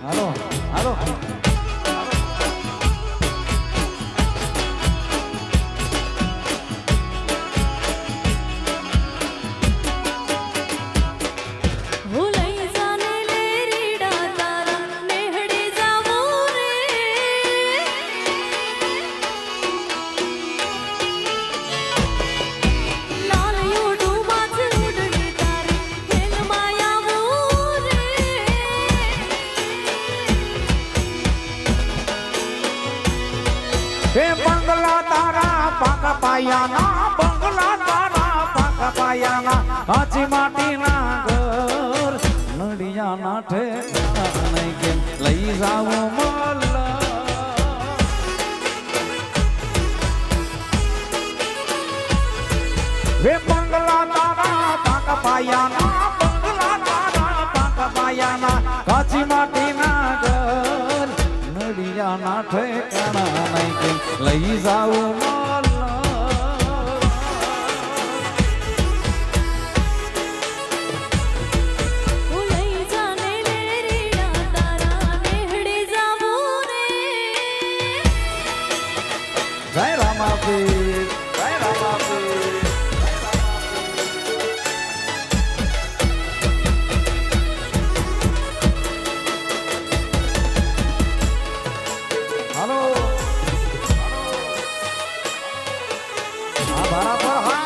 હાલો હાલો બંગલા તારા પાકા પાયાના બંગલા તારા પાકા પાયાના કાચી માટીના ઘર નડિયાના ઠેકાણા નહીં કેમ લઈ જાવું મલ્લા વે બંગલા તારા પાકા પાયાના બંગલા તારા પાકા પાયાના કાચી માટીના ઘર નડિયાના ઠેકાણા નહીં કેમ લઈ જાવું જય રામાપીર જય રામાપીર હાલો હા બરાબર હા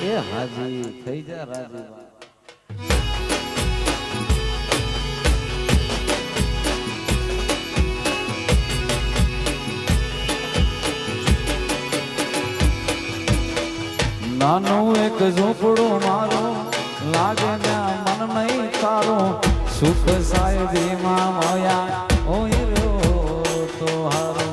એ હાજી થઈ જા રાજી નાનું એક ઝૂંપડું મારું લાગે ને મન નહીં તારું સુખ સાહેબીમાં મોયા ઓય રહ્યો તો હારું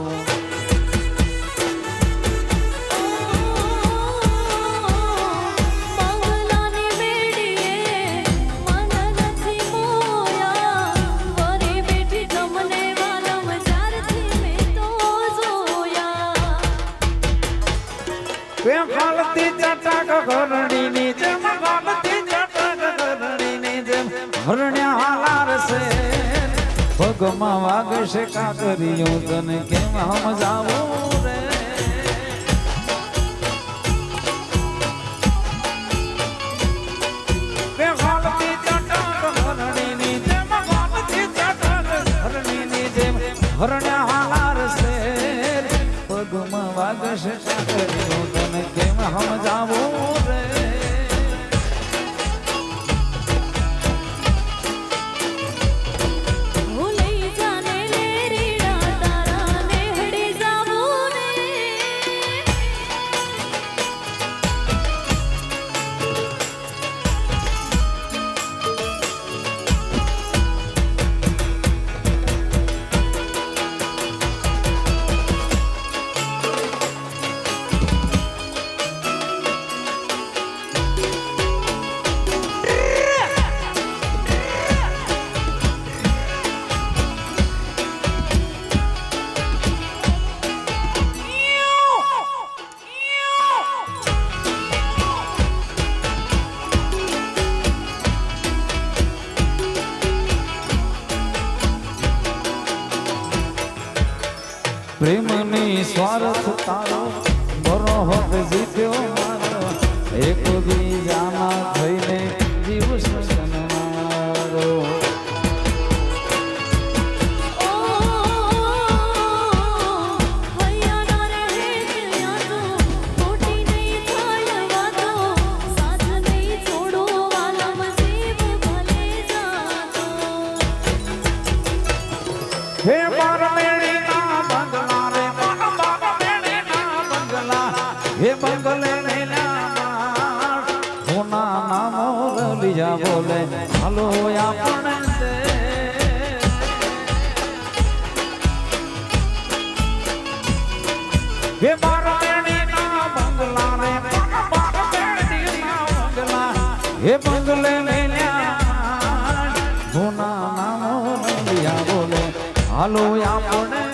ખાલતી ચટાક ઘરણીની જેમ ખાલતી ચટાક ઘરણીની જેમ હરણ્યા હાલાર છે પગમાં વાગશે કાકરિયું તને કેમ સમજાવું રે ખાલતી ચટાક ઘરણીની જેમ ખાલતી ચટાક ઘરણીની જેમ હરણ્યા હાલાર છે પગમાં વાગશે કાકરિયું તને કેમ સમજાવું રે પ્રેમની સ્વાર્થ તારો બરોહત જીત્યો મારો એક બીજાના થઈને જીવ સંસારો હે મારા हे बंगले होना नामो लिया बोले हलो अपने हे बंगला रे बंगला हे बंगले होना नामो लिया बोले हलो अपने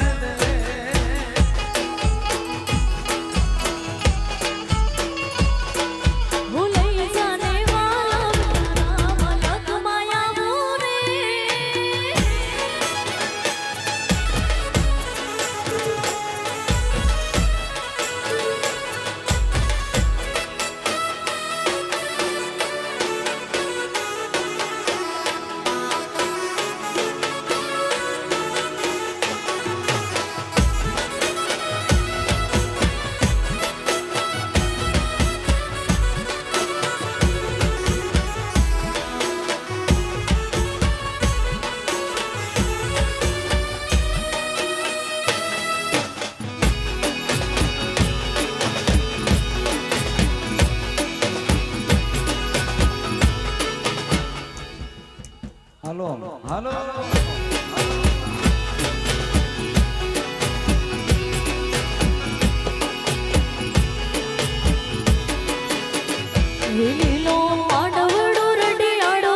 લીલો માંડવડો રડિયાળો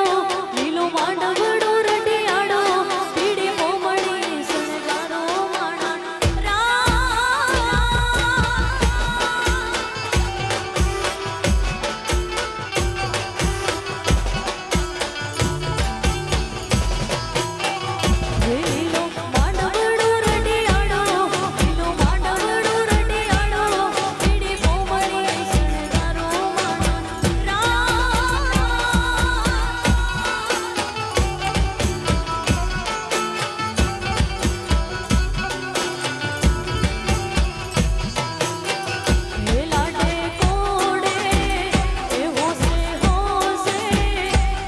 લીલો માંડવડો રડિયાળો પીડી મોમળી શણગારો માણા લીલો માંડવડો રડિયાળો લીલો માંડવડો રડિયાળો પીડી મોમળી શણગારો માણા હે લાડે કોડે એ હોસે હોસે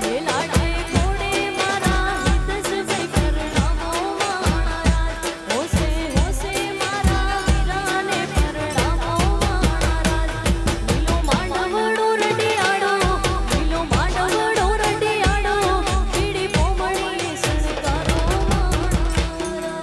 હે લાડે કોડે મારા હિત સજઈ પરણામો મારા હોસે હોસે મારા વીરાને પરણામો મારા લીલો માંડવડો રડિયાળો લીલો માંડવડો રડિયાળો પીડી મોમળી શણગારો મારા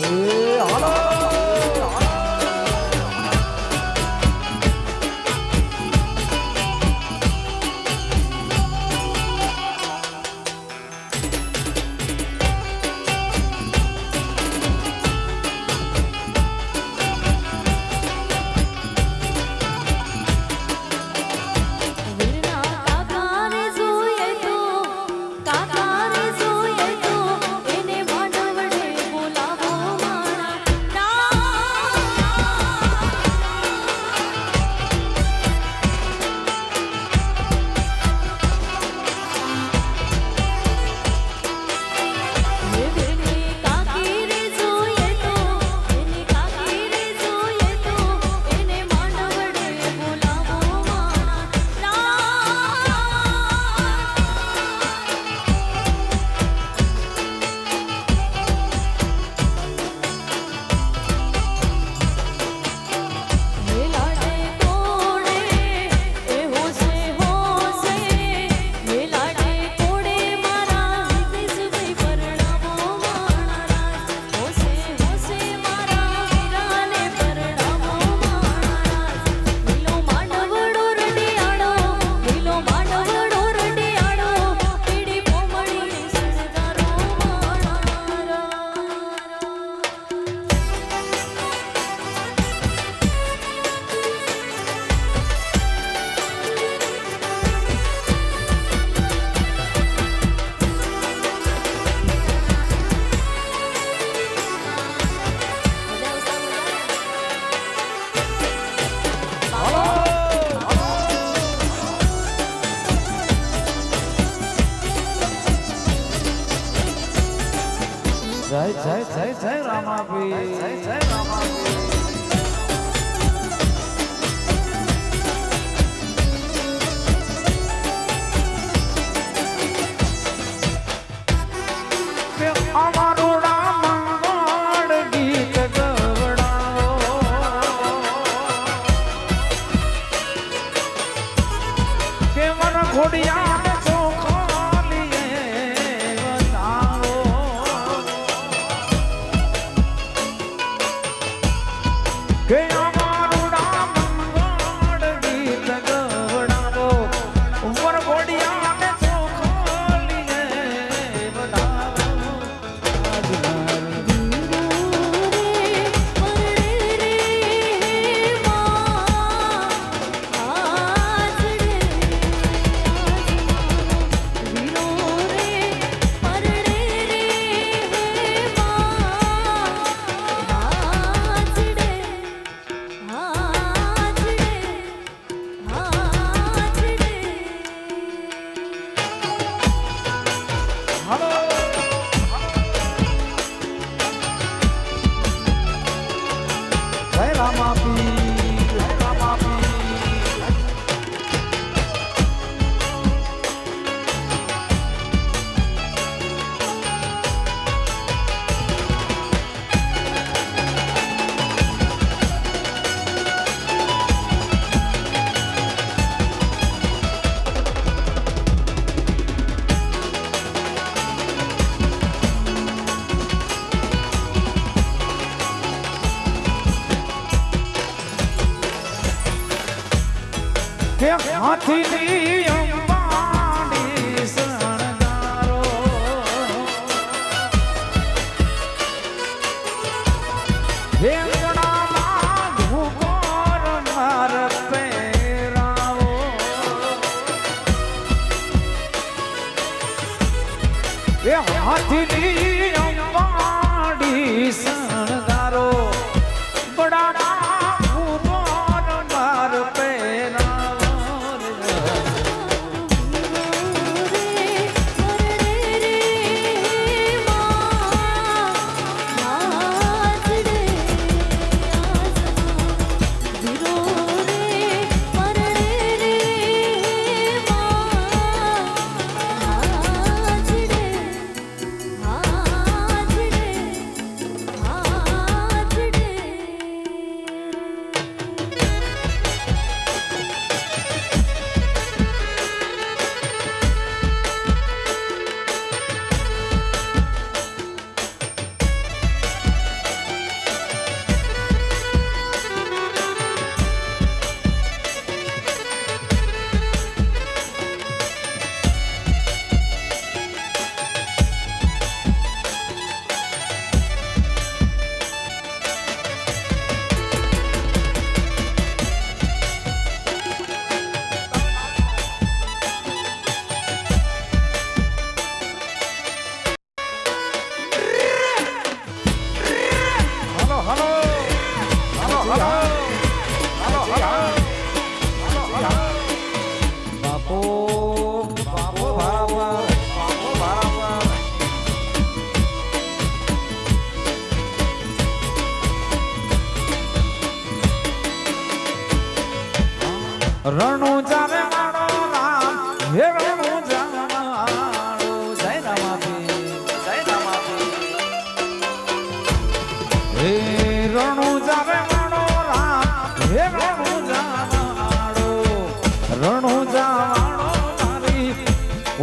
એ હાલો વીરના કાકાને જોઈએ તો એને માંડવડે બોલાવો મારા વીરની કાકી રે જોઈએ તો એની કાકી રે જોઈએ તો એને માંડવડે બોલાવો મારા હે લાડે કોડે એ હોસે હોસે હે લાડે કોડે મારા હિત સજઈ પરણામો મારા હોસે હોસે મારા વીરાને પરણામો મારા લીલો માંડવડો રડિયાળો લીલો માંડવડો રડિયાળો પીડી મોમળી શણગારો મારા જય જય જય જય રામાપી જય જય રામાપી કે અમારું રામ મંગળ ગીત ગવડાવો કે મન ખોડિયા ચોખા લીએ બતાવો કે અમારું રામ મંગળ ગીત ગવડાવો ઉમર ખોડિયા ચોખા લીએ બતાવો એ હાથીની અંબાડી શણગારો વેંગણામાં ઘૂઘોર માર પહેરાવો એ હાથીની અંબાડી શણગારો બડાડા ઘૂઘોર માર પહેરાવો બાપો બાપો ભારાવર બાપો ભારાવર રણુજા રે મારો રામ હે રણુજા મારો જય રામાપી હે રણુજા રે મારો રામ હે રણુજા મારો રણુજા વાળો મારી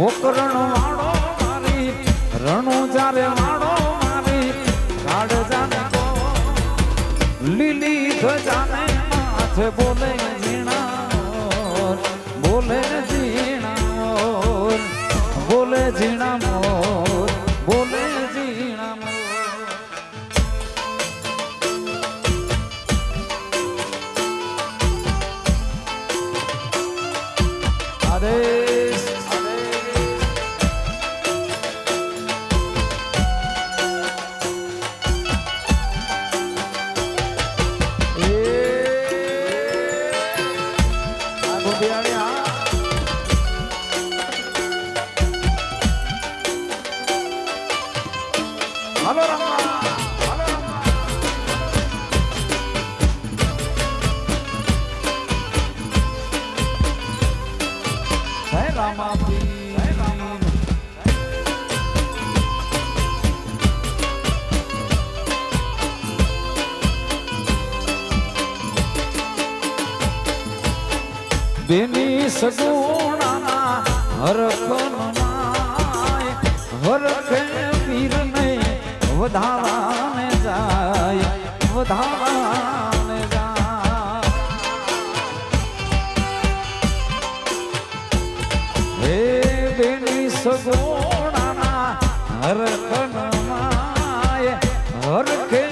ઓકરણ વાળો મારી રણુજા રે વાળો મારી કાઢ જાને તો લીલી ધજાને માથે બોલે ઝીણા બોલે ઝીણા બોલે ઝીણા મોર બોલે ઝીણા મોર આદેશ હાલો રમા હાલો રમા જય રામાપી જય રામા બેની સગુણાના હરખન માય હરખે પીરને વધાવાને જાય વધાવાને જાય હે બેની સગુણાના હરખન માય હરખે